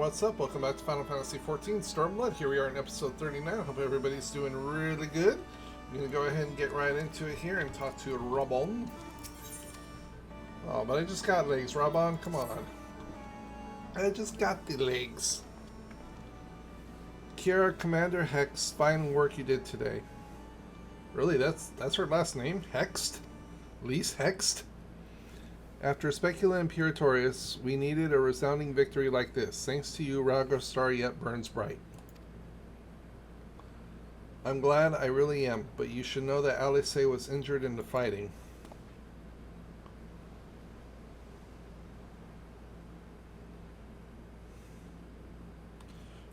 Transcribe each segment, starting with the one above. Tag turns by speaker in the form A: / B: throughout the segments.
A: what's up? Welcome back to Final Fantasy XIV Stormblood. Here we are in episode 39. Hope everybody's doing really good. I'm going to go ahead and get right into it here and talk to Rabon. Oh, but I just got legs. Rabon, come on. I just got the legs. Kira, Commander Hex, fine work you did today. Really, that's her last name? Hexed? Lise Hexed? After Specula and Puratorius, we needed a resounding victory like this. Thanks to you, Raga's star yet burns bright. I'm glad, I really am, but you should know that Alice was injured in the fighting.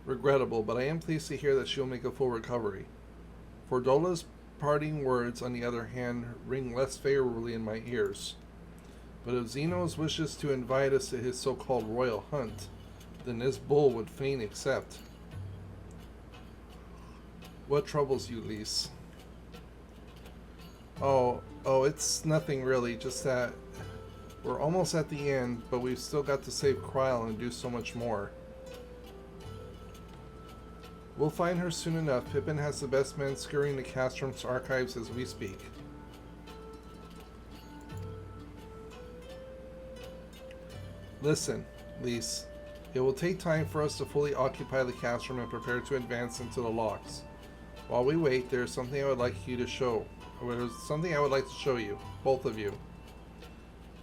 A: Regrettable, but I am pleased to hear that she'll make a full recovery. Fordola's parting words, on the other hand, ring less favorably in my ears. But if Zeno's wishes to invite us to his so-called royal hunt, then this bull would fain accept. What troubles you, Lise? Oh, it's nothing really, just that we're almost at the end, but we've still got to save Kryl and do so much more. We'll find her soon enough. Pippin has the best men scouring the Castrum's archives as we speak. Listen, Lise, it will take time for us to fully occupy the Castrum and prepare to advance into the locks. While we wait, there is something I would like you to show. There's something I would like to show you, both of you.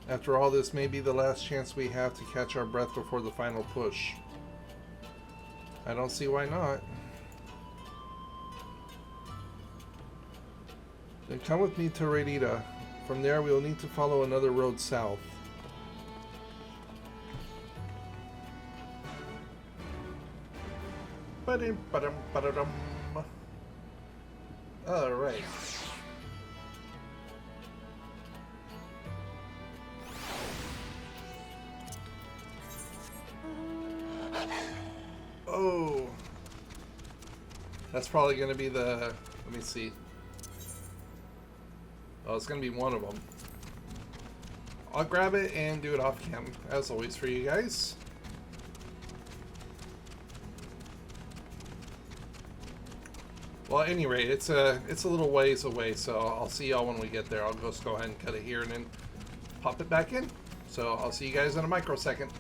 A: After all, this may be the last chance we have to catch our breath before the final push. I don't see why not. Then come with me to Redita. From there, we will need to follow another road south. Alright. Oh. That's probably going to be the... Let me see. Oh, it's going to be one of them. I'll grab it and do it off cam, as always, for you guys. Well, at any rate, it's a little ways away, so I'll see y'all when we get there. I'll just go ahead and cut it here and then pop it back in. So I'll see you guys in a microsecond.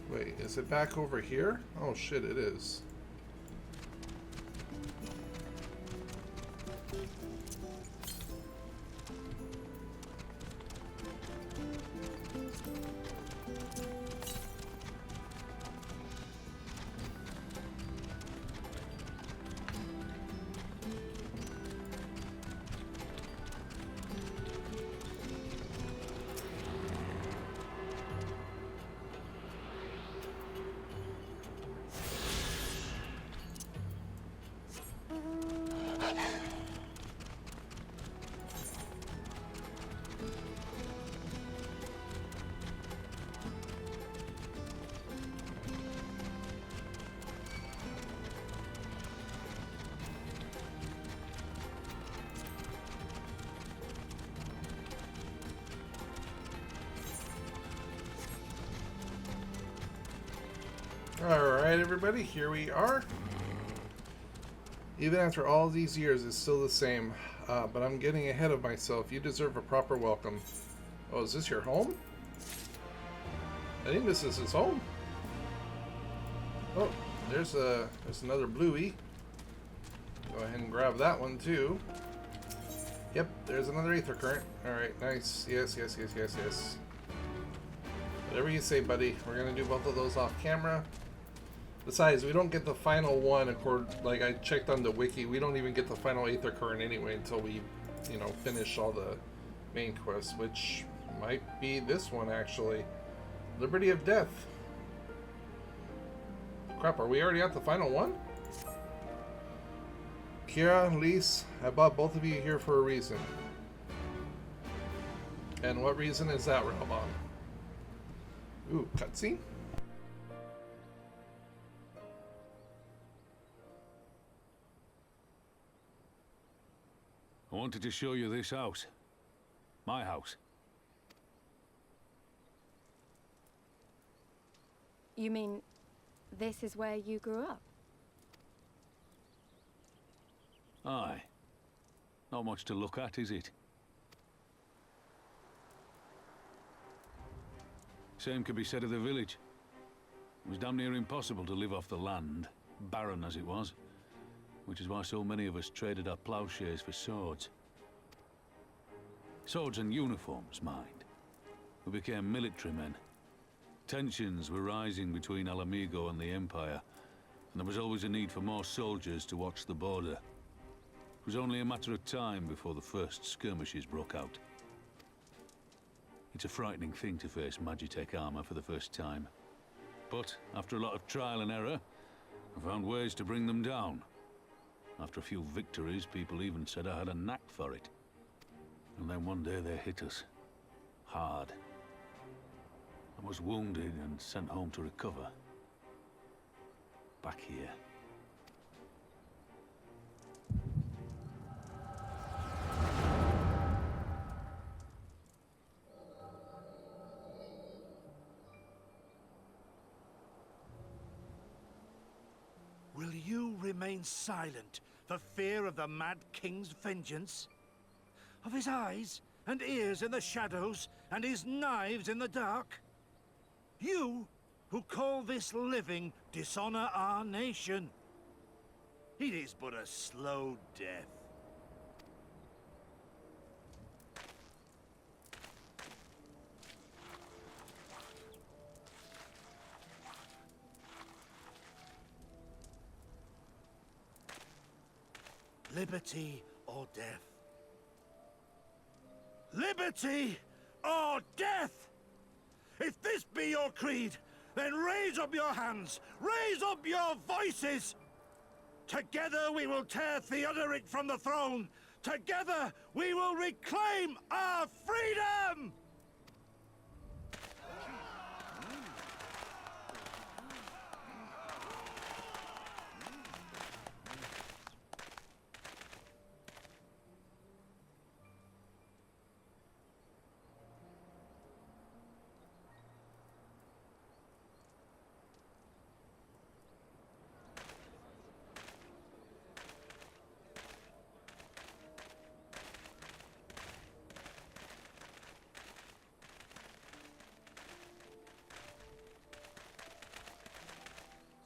A: Wait, is it back over here? Oh shit, it is. Alright everybody, here we are. Even after all these years, it's still the same. But I'm getting ahead of myself. You deserve a proper welcome. Oh, is this your home? I think this is his home. Oh, there's another bluey. Go ahead and grab that one too. Yep, there's another aether current. Alright, nice. Yes. Whatever you say, buddy. We're gonna do both of those off camera. Besides, we don't get the final one, like I checked on the wiki, we don't even get the final aether current anyway until we, you know, finish all the main quests, which might be this one actually. Liberty of Death. Crap, are we already at the final one? Kira, Lise, I brought both of you here for a reason. And what reason is that, Ramon? Ooh, cutscene?
B: I wanted to show you this house. My house.
C: You mean this is where you grew up?
B: Aye. Not much to look at, is it? Same could be said of the village. It was damn near impossible to live off the land, barren as it was. Which is why so many of us traded our plowshares for swords. Swords and uniforms, mind. We became military men. Tensions were rising between Alamigo and the Empire, and there was always a need for more soldiers to watch the border. It was only a matter of time before the first skirmishes broke out. It's a frightening thing to face Magitech armor for the first time. But after a lot of trial and error, I found ways to bring them down. After a few victories, people even said I had a knack for it. And then one day they hit us. Hard. I was wounded and sent home to recover. Back here.
D: Will you remain silent for fear of the Mad King's vengeance? Of his eyes and ears in the shadows and his knives in the dark? You, who call this living dishonor our nation. It is but a slow death. Liberty or death? Liberty or death? If this be your creed, then raise up your hands, raise up your voices! Together we will tear Theodoric from the throne! Together we will reclaim our freedom!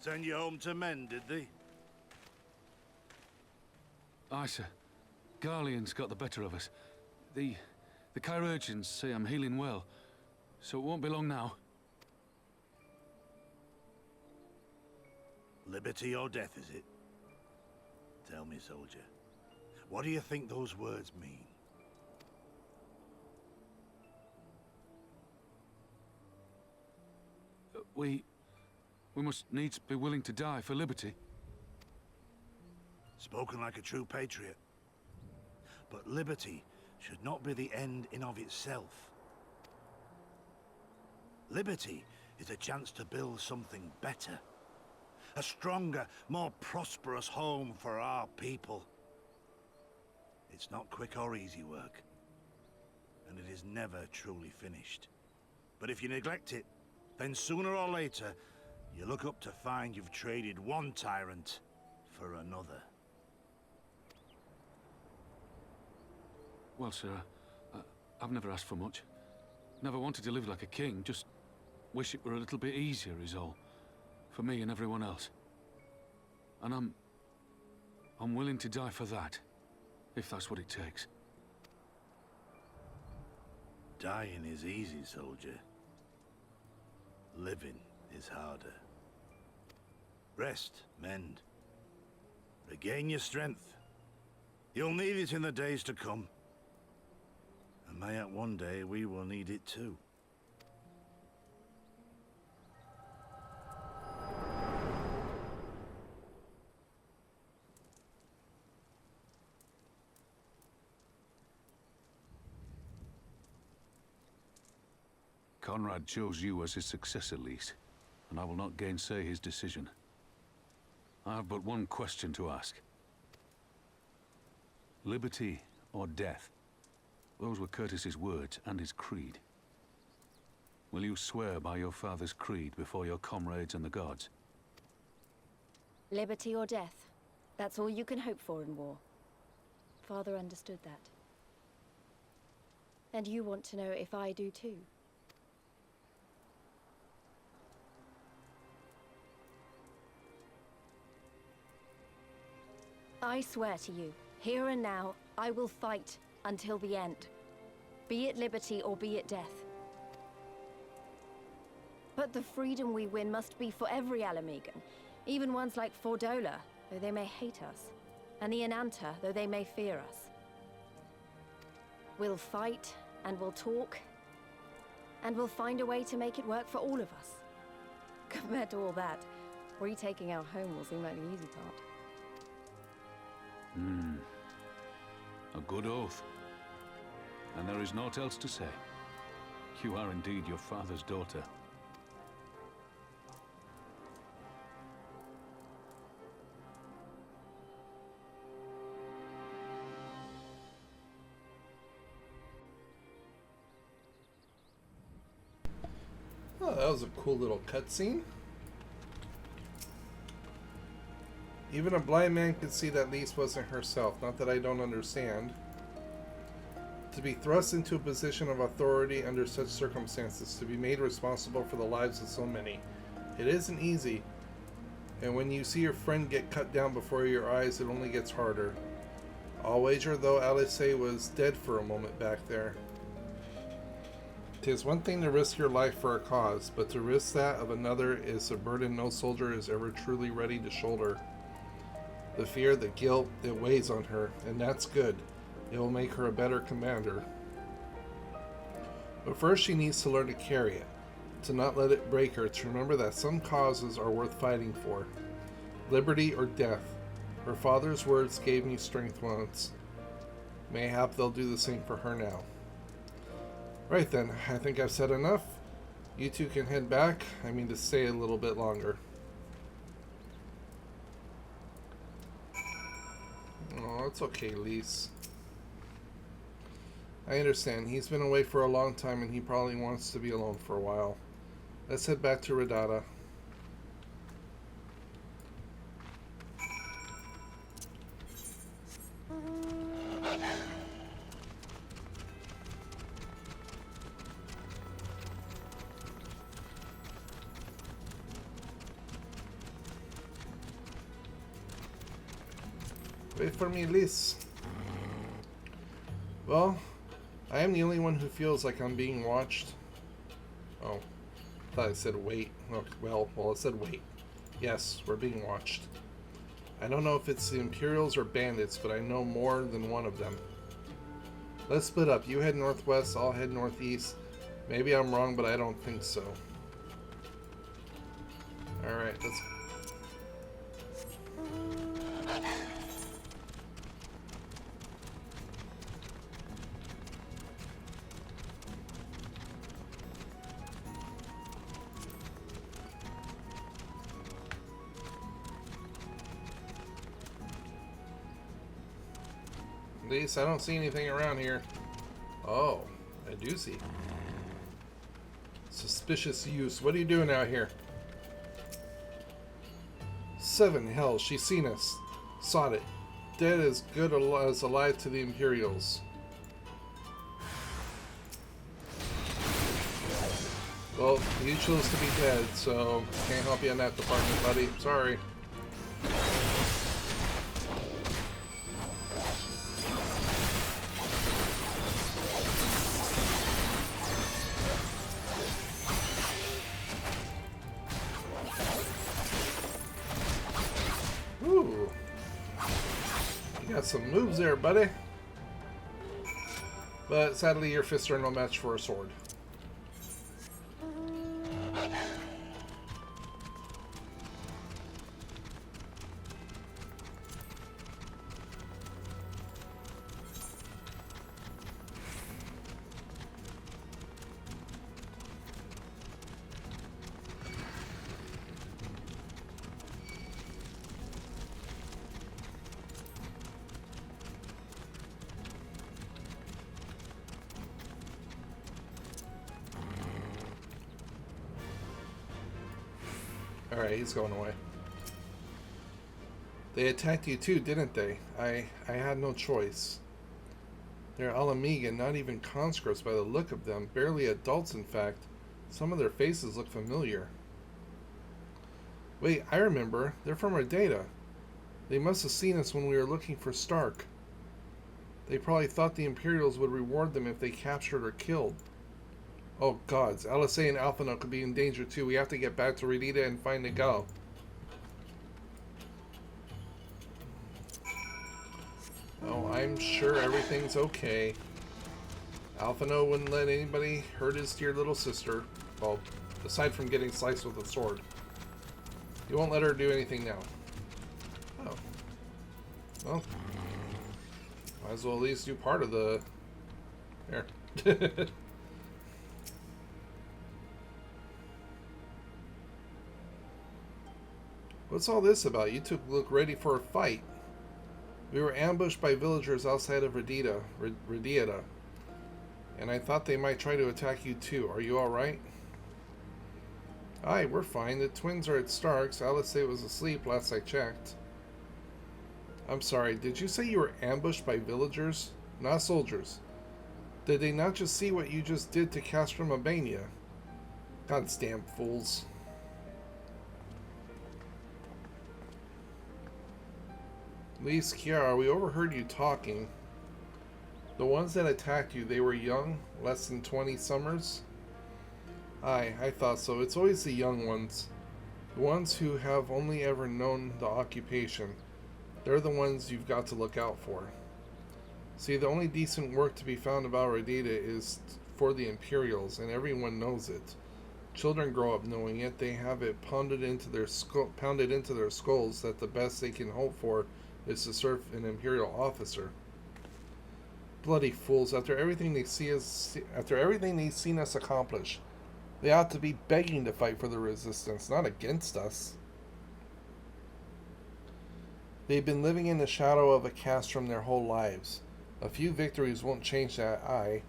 D: Send you home to men, did they?
B: Aye, sir. Garlean's got the better of us. The chirurgeons say I'm healing well, so it won't be long now.
D: Liberty or death, is it? Tell me, soldier. What do you think those words mean?
B: We must needs be willing to die for liberty.
D: Spoken like a true patriot. But liberty should not be the end in of itself. Liberty is a chance to build something better. A stronger, more prosperous home for our people. It's not quick or easy work. And it is never truly finished. But if you neglect it, then sooner or later, you look up to find you've traded one tyrant for another.
B: Well, sir, I've never asked for much. Never wanted to live like a king, just wish it were a little bit easier is all. For me and everyone else. And I'm willing to die for that. If that's what it takes.
D: Dying is easy, soldier. Living is harder. Rest, mend. Regain your strength. You'll need it in the days to come. And mayhap one day we will need it too.
B: Conrad chose you as his successor, Lise, and I will not gainsay his decision. I have but one question to ask. Liberty or death? Those were Curtis's words and his creed. Will you swear by your father's creed before your comrades and the gods?
C: Liberty or death. That's all you can hope for in war. Father understood that. And you want to know if I do too. I swear to you, here and now, I will fight until the end. Be it liberty or be it death. But the freedom we win must be for every Alamegan, even ones like Fordola, though they may hate us, and the Ananta, though they may fear us. We'll fight, and we'll talk, and we'll find a way to make it work for all of us. Compared to all that, retaking our home will seem like the easy part.
B: A good oath. And there is naught else to say. You are indeed your father's daughter.
A: Oh, that was a cool little cutscene. Even a blind man could see that Lise wasn't herself. Not that I don't understand. To be thrust into a position of authority under such circumstances, to be made responsible for the lives of so many, it isn't easy. And when you see your friend get cut down before your eyes, it only gets harder. I'll wager, though, Alice was dead for a moment back there. 'Tis one thing to risk your life for a cause, but to risk that of another is a burden no soldier is ever truly ready to shoulder. The fear, the guilt, it weighs on her, and that's good. It will make her a better commander. But first she needs to learn to carry it, to not let it break her, to remember that some causes are worth fighting for. Liberty or death. Her father's words gave me strength once. Mayhap they'll do the same for her now. Right then, I think I've said enough. You two can head back. I mean to stay a little bit longer. Oh, it's okay, Lise. I understand. He's been away for a long time and he probably wants to be alone for a while. Let's head back to Redata. Wait for me, Lise. Well, I am the only one who feels like I'm being watched. Oh, I thought I said wait. Oh, well, it said wait. Yes, we're being watched. I don't know if it's the Imperials or bandits, but I know more than one of them. Let's split up. You head northwest, I'll head northeast. Maybe I'm wrong, but I don't think so. Alright, let's... Lise, I don't see anything around here. Oh, I do see. Suspicious use. What are you doing out here? 7, hell, she's seen us. Sought it. Dead as good as alive to the Imperials. Well, you chose to be dead, so can't help you in that department, buddy. Sorry. Ooh. You got some moves there, buddy. But sadly, your fists are no match for a sword. Alright, he's going away. They attacked you too, didn't they? I had no choice. They're Alamiga, not even conscripts by the look of them. Barely adults, in fact. Some of their faces look familiar. Wait, I remember. They're from Ardata. They must have seen us when we were looking for Stark. They probably thought the Imperials would reward them if they captured or killed. Oh gods, Alisei and Alphino could be in danger too. We have to get back to Redita and find Nigel. Oh, I'm sure everything's okay. Alphino wouldn't let anybody hurt his dear little sister. Well, aside from getting sliced with a sword. He won't let her do anything now. Oh. Well. Might as well at least do part of the... There. What's all this about? You two look ready for a fight. We were ambushed by villagers outside of Redita, and I thought they might try to attack you too. Are you alright? Aye, we're fine. The twins are at Stark's. Alisei was asleep last I checked. I'm sorry, did you say you were ambushed by villagers? Not soldiers. Did they not just see what you just did to Castrum Albania? Goddamn fools. Lise, Kiara, we overheard you talking. The ones that attacked you, they were young? Less than 20 summers? Aye, I thought so. It's always the young ones. The ones who have only ever known the occupation. They're the ones you've got to look out for. See, the only decent work to be found about Redita is for the Imperials, and everyone knows it. Children grow up knowing it. They have it pounded into their skulls that the best they can hope for is to serve an Imperial officer. Bloody fools! After everything they've seen us accomplish, they ought to be begging to fight for the Resistance, not against us. They've been living in the shadow of a Castrum their whole lives. A few victories won't change that. Eye.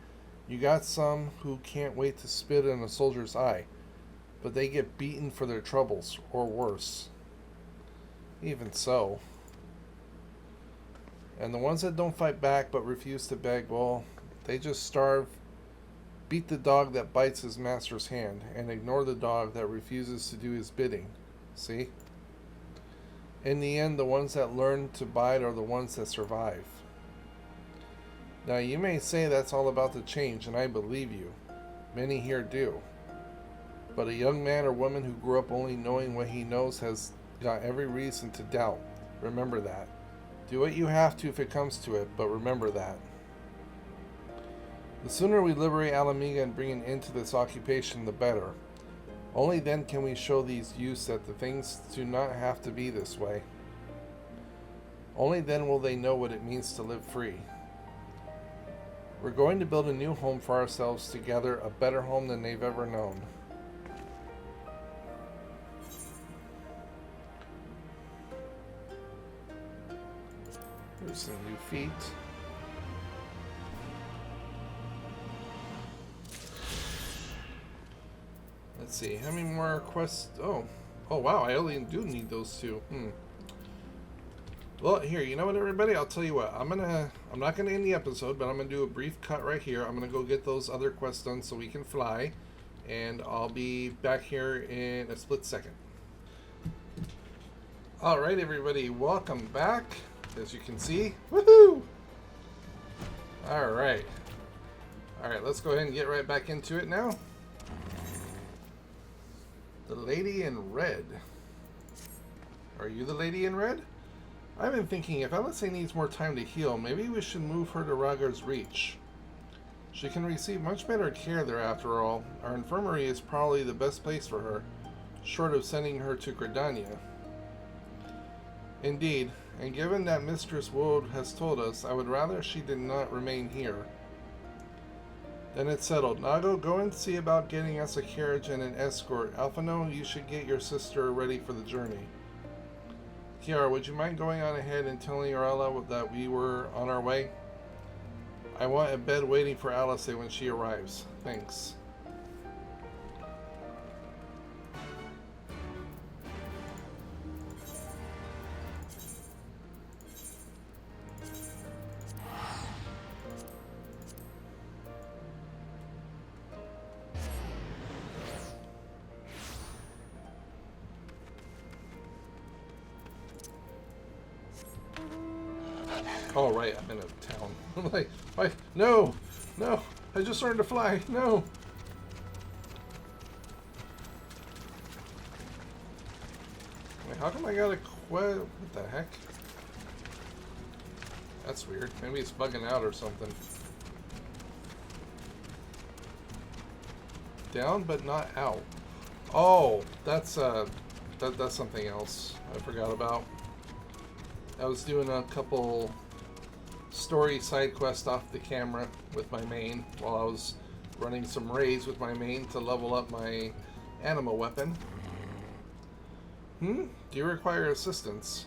A: You got some who can't wait to spit in a soldier's eye, but they get beaten for their troubles, or worse. Even so. And the ones that don't fight back but refuse to beg, well, they just starve, beat the dog that bites his master's hand, and ignore the dog that refuses to do his bidding. See? In the end, the ones that learn to bide are the ones that survive. Now, you may say that's all about to change, and I believe you. Many here do. But a young man or woman who grew up only knowing what he knows has got every reason to doubt. Remember that. Do what you have to if it comes to it, but remember that. The sooner we liberate Alamiga and bring an end to this occupation, the better. Only then can we show these youths that the things do not have to be this way. Only then will they know what it means to live free. We're going to build a new home for ourselves together, a better home than they've ever known. Here's some new feet. Let's see, how many more quests? Oh wow, I only do need those two. Well, here, you know what, everybody? I'll tell you what. I'm not gonna end the episode, but I'm gonna do a brief cut right here. I'm gonna go get those other quests done so we can fly. and I'll be back here in a split second. Alright everybody, welcome back. As you can see, woohoo! Alright. Alright, let's go ahead and get right back into it now. The lady in red. Are you the lady in red? I've been thinking if Alice needs more time to heal, maybe we should move her to Ragar's Reach. She can receive much better care there after all. Our infirmary is probably the best place for her, short of sending her to Gridania. Indeed, and given that Mistress Wood has told us, I would rather she did not remain here. Then it's settled. Nago, go and see about getting us a carriage and an escort. Alphino, you should get your sister ready for the journey. Kiara, would you mind going on ahead and telling Orella that we were on our way? I want a bed waiting for Alice when she arrives. Thanks. Oh, right, I'm in a town. I'm like, no, no, I just learned to fly, no. Wait, how come I got a what the heck? That's weird. Maybe it's bugging out or something. Down but not out. Oh, that's that's something else I forgot about. I was doing a couple story side quest off the camera with my main while I was running some raids with my main to level up my anima weapon. Do you require assistance?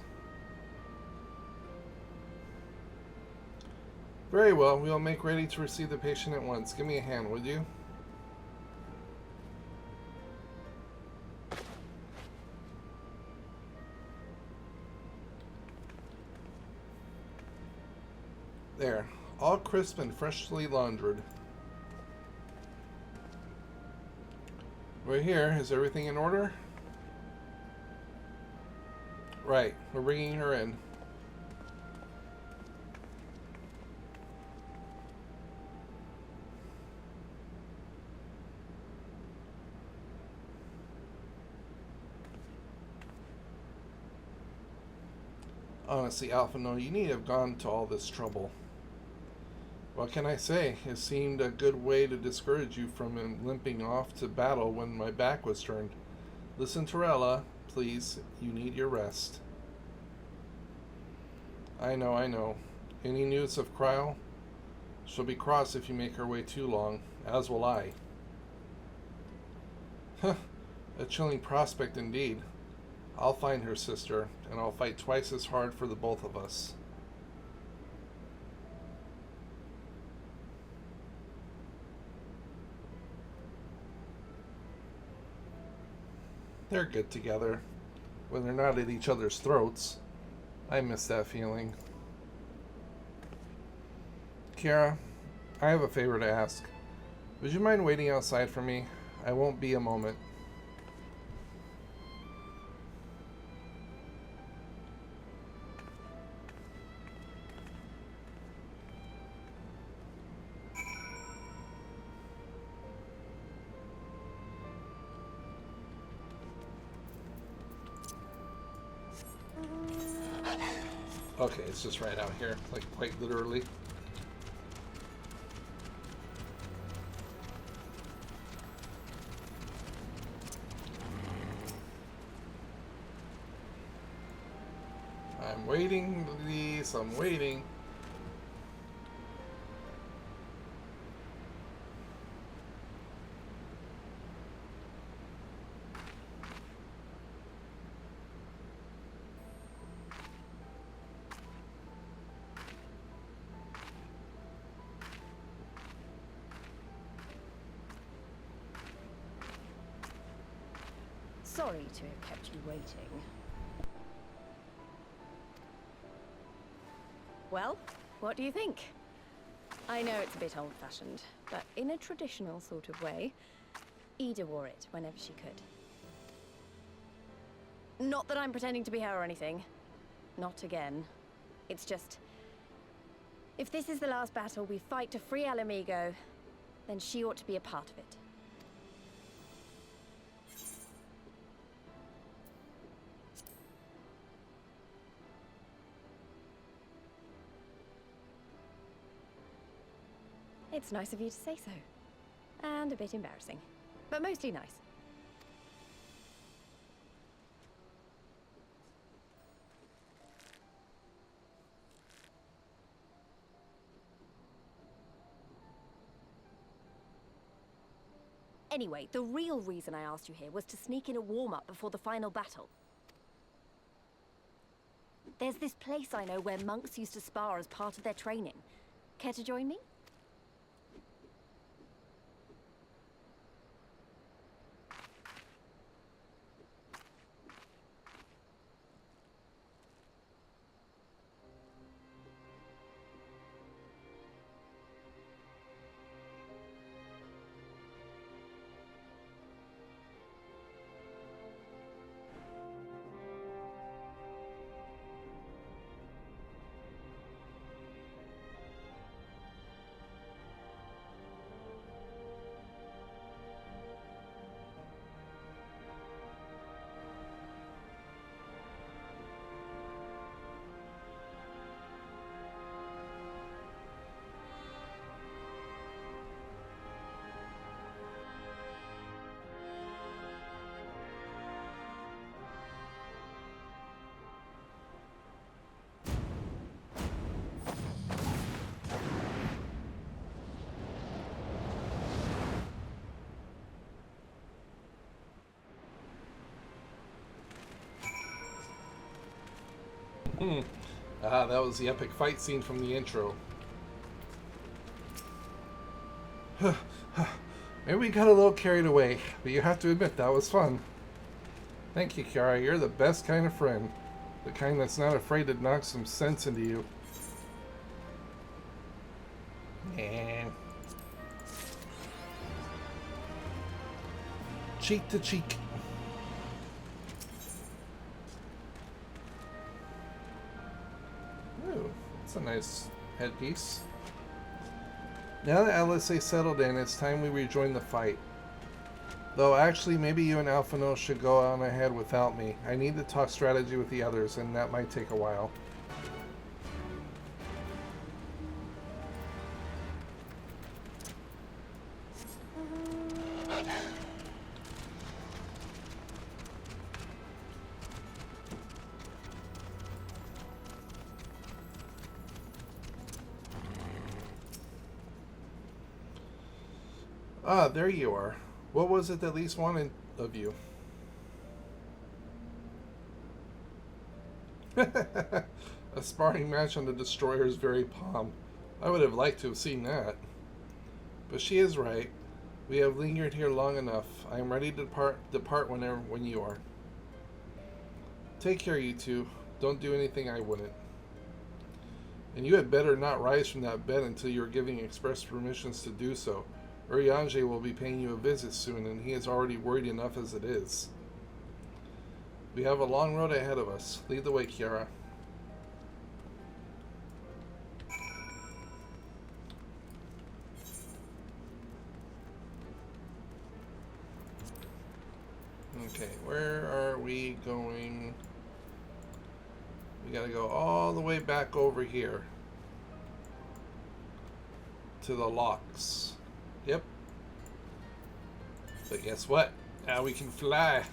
A: Very well, we'll make ready to receive the patient at once. Give me a hand, would you? There, all crisp and freshly laundered. We're here. Is everything in order? Right, we're bringing her in. Honestly, Alphino, you need to have gone to all this trouble. What can I say? It seemed a good way to discourage you from limping off to battle when my back was turned. Listen, Torella, please. You need your rest. I know, I know. Any news of Cryle? She'll be cross if you make her wait too long, as will I. Huh, a chilling prospect indeed. I'll find her, sister, and I'll fight twice as hard for the both of us. They're good together, when they're not at each other's throats. I miss that feeling. Kiara, I have a favor to ask. Would you mind waiting outside for me? I won't be a moment. Okay, it's just right out here, like quite literally. I'm waiting, please, I'm waiting.
C: Sorry to have kept you waiting. Well, what do you think? I know it's a bit old-fashioned, but in a traditional sort of way. Ida wore it whenever she could. Not that I'm pretending to be her or anything. Not again. It's just... if this is the last battle we fight to free Alamigo, then she ought to be a part of it. It's nice of you to say so. And a bit embarrassing. But mostly nice. Anyway, the real reason I asked you here was to sneak in a warm-up before the final battle. There's this place I know where monks used to spar as part of their training. Care to join me?
A: That was the epic fight scene from the intro. Maybe we got a little carried away, but you have to admit that was fun. Thank you, Kiara. You're the best kind of friend. The kind that's not afraid to knock some sense into you. And cheek to cheek. Ooh, that's a nice headpiece. Now that LSA settled in, it's time we rejoin the fight. Though actually, maybe you and Alphino should go on ahead without me. I need to talk strategy with the others, and that might take a while. Ah, there you are. What was it that Lise wanted of you? A sparring match on the Destroyer's very palm. I would have liked to have seen that. But she is right. We have lingered here long enough. I am ready to depart when you are. Take care, you two. Don't do anything I wouldn't. And you had better not rise from that bed until you are giving express permissions to do so. Urianger will be paying you a visit soon, and he is already worried enough as it is. We have a long road ahead of us. Lead the way, Kiara. Okay, where are we going? We gotta go all the way back over here to the locks. Yep. But guess what? Now we can fly.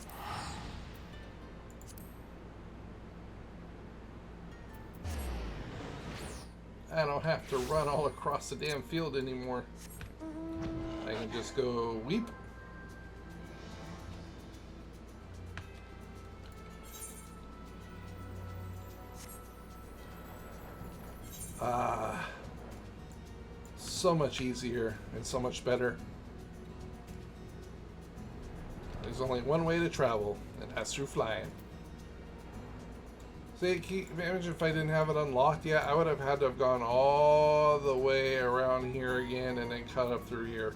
A: I don't have to run all across the damn field anymore. I can just go weep. So much easier and so much better. There's only one way to travel, and that's through flying. See, imagine if I didn't have it unlocked yet, I would have had to have gone all the way around here again and then cut up through here.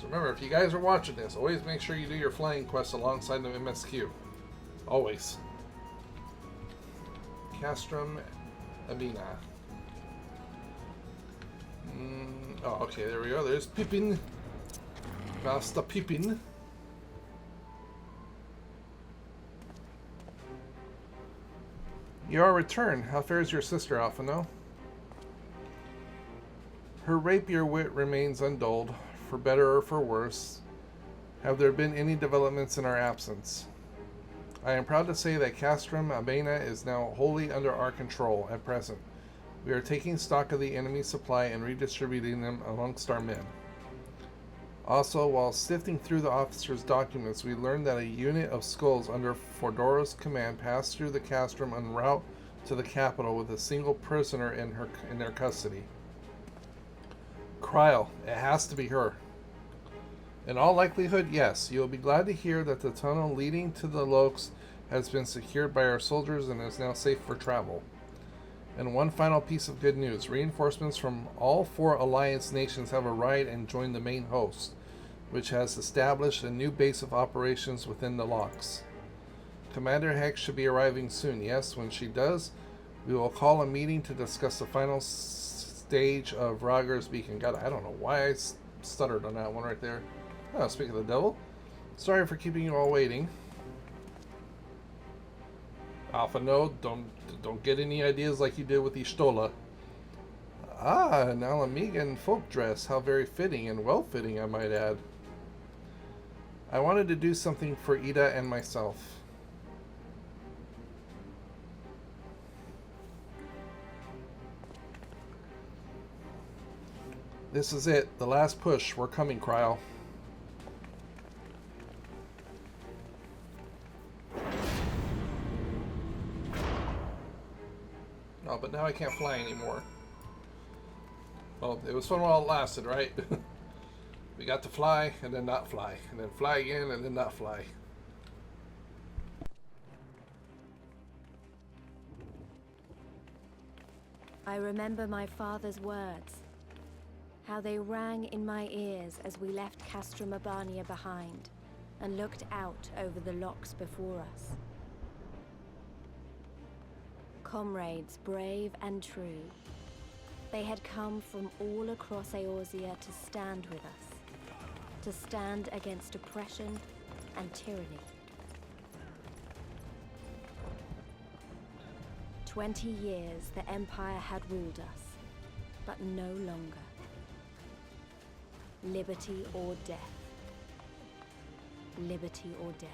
A: So remember, if you guys are watching this, always make sure you do your flying quest alongside the MSQ. Always. Castrum Amina. Oh, okay, there we go. There's Pippin. Master Pippin. You are returned. How fares your sister, Alphino? Her rapier wit remains undulled, for better or for worse. Have there been any developments in our absence? I am proud to say that Castrum Abena is now wholly under our control at present. We are taking stock of the enemy's supply and redistributing them amongst our men. Also, while sifting through the officer's documents, we learned that a unit of skulls under Fodoro's command passed through the castrum en route to the capital with a single prisoner in their custody. Kryl, it has to be her. In all likelihood, yes. You will be glad to hear that the tunnel leading to the Lokes has been secured by our soldiers and is now safe for travel. And one final piece of good news. Reinforcements from all 4 Alliance nations have arrived and joined the main host, which has established a new base of operations within the locks. Commander Hex should be arriving soon. Yes, when she does, we will call a meeting to discuss the final stage of Ragar's Beacon. God, I don't know why I stuttered on that one right there. Oh, speaking of the devil, sorry for keeping you all waiting. Alpha, no, don't get any ideas like you did with Ishtola. Ah, an Alamigan folk dress. How very fitting and well-fitting, I might add. I wanted to do something for Ida and myself. This is it. The last push. We're coming, Kryl. Oh, but now I can't fly anymore. Well, it was fun while it lasted, right? We got to fly, and then not fly. And then fly again, and then not fly.
C: I remember my father's words. How they rang in my ears as we left Castrum Abania behind and looked out over the locks before us. Comrades brave and true, they had come from all across Eorzea to stand with us, to stand against oppression and tyranny. 20 years the Empire had ruled us, but no longer. Liberty or death. Liberty or death.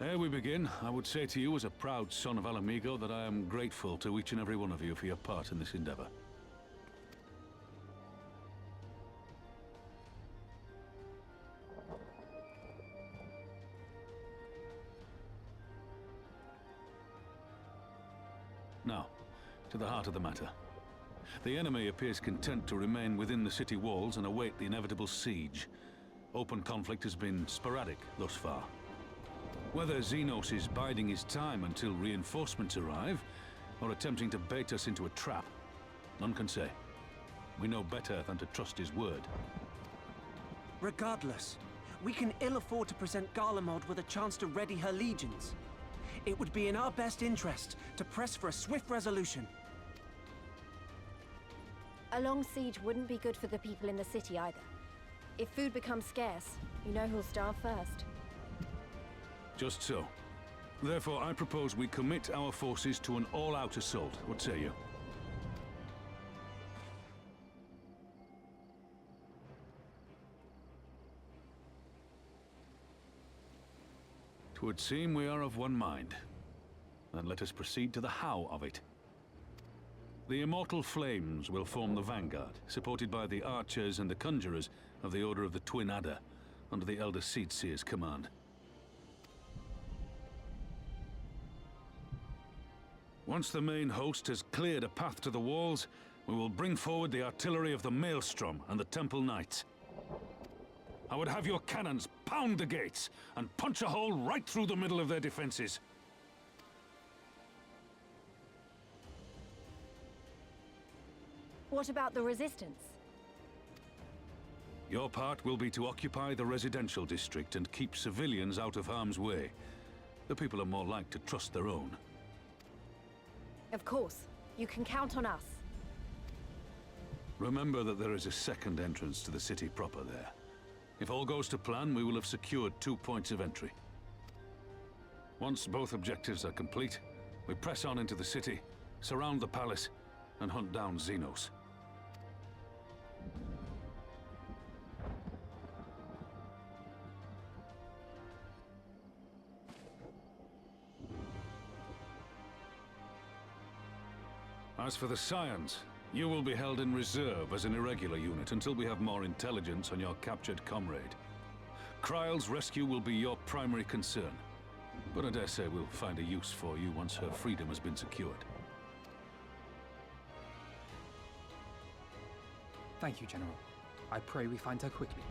B: Ere we begin, I would say to you as a proud son of Alamigo that I am grateful to each and every one of you for your part in this endeavor. Now, to the heart of the matter. The enemy appears content to remain within the city walls and await the inevitable siege. Open conflict has been sporadic thus far. Whether Xenos is biding his time until reinforcements arrive, or attempting to bait us into a trap, none can say. We know better than to trust his word.
E: Regardless, we can ill afford to present Garlemald with a chance to ready her legions. It would be in our best interest to press for a swift resolution.
C: A long siege wouldn't be good for the people in the city either. If food becomes scarce, you know who'll starve first.
B: Just so. Therefore, I propose we commit our forces to an all-out assault. What say you? Twould seem we are of one mind. Then let us proceed to the how of it. The immortal flames will form the vanguard, supported by the archers and the conjurers of the Order of the Twin Adder, under the Elder Seedseer's command. Once the main host has cleared a path to the walls, we will bring forward the artillery of the Maelstrom and the Temple Knights. I would have your cannons pound the gates and punch a hole right through the middle of their defenses.
C: What about the resistance?
B: Your part will be to occupy the residential district and keep civilians out of harm's way. The people are more like to trust their own.
C: Of course. You can count on us.
B: Remember that there is a second entrance to the city proper there. If all goes to plan, we will have secured 2 points of entry. Once both objectives are complete, we press on into the city, surround the palace, and hunt down Xenos. As for the Scions, you will be held in reserve as an irregular unit until we have more intelligence on your captured comrade. Kryle's rescue will be your primary concern, but I dare say we'll find a use for you once her freedom has been secured.
F: Thank you, General. I pray we find her quickly.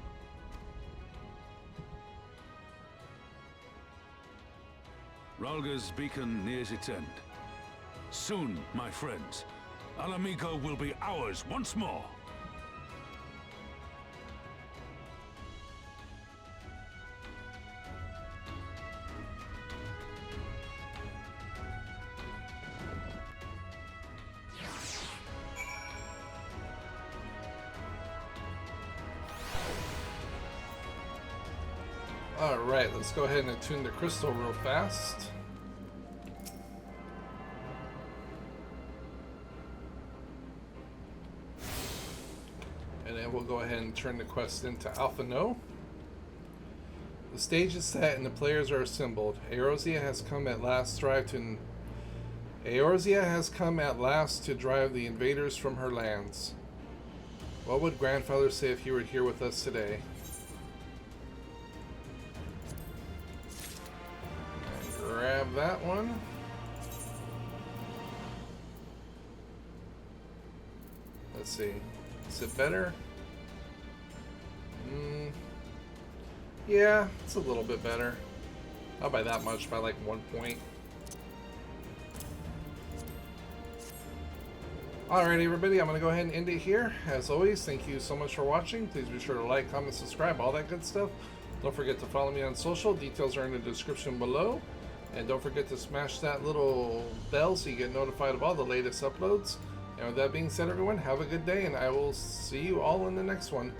B: Ralga's beacon nears its end. Soon, my friends, Alamigo will be ours once more.
A: Alright, let's go ahead and attune the crystal real fast. And then we'll go ahead and turn the quest into Alpha No. The stage is set and the players are assembled. Eorzea has come at last to drive the invaders from her lands. What would Grandfather say if he were here with us today? And grab that one. Let's see. Is it better? Yeah, it's a little bit better. Not by that much, by like 1 point. Alright everybody, I'm going to go ahead and end it here. As always, thank you so much for watching. Please be sure to like, comment, subscribe, all that good stuff. Don't forget to follow me on social. Details are in the description below. And don't forget to smash that little bell so you get notified of all the latest uploads. And with that being said, everyone, have a good day, and I will see you all in the next one.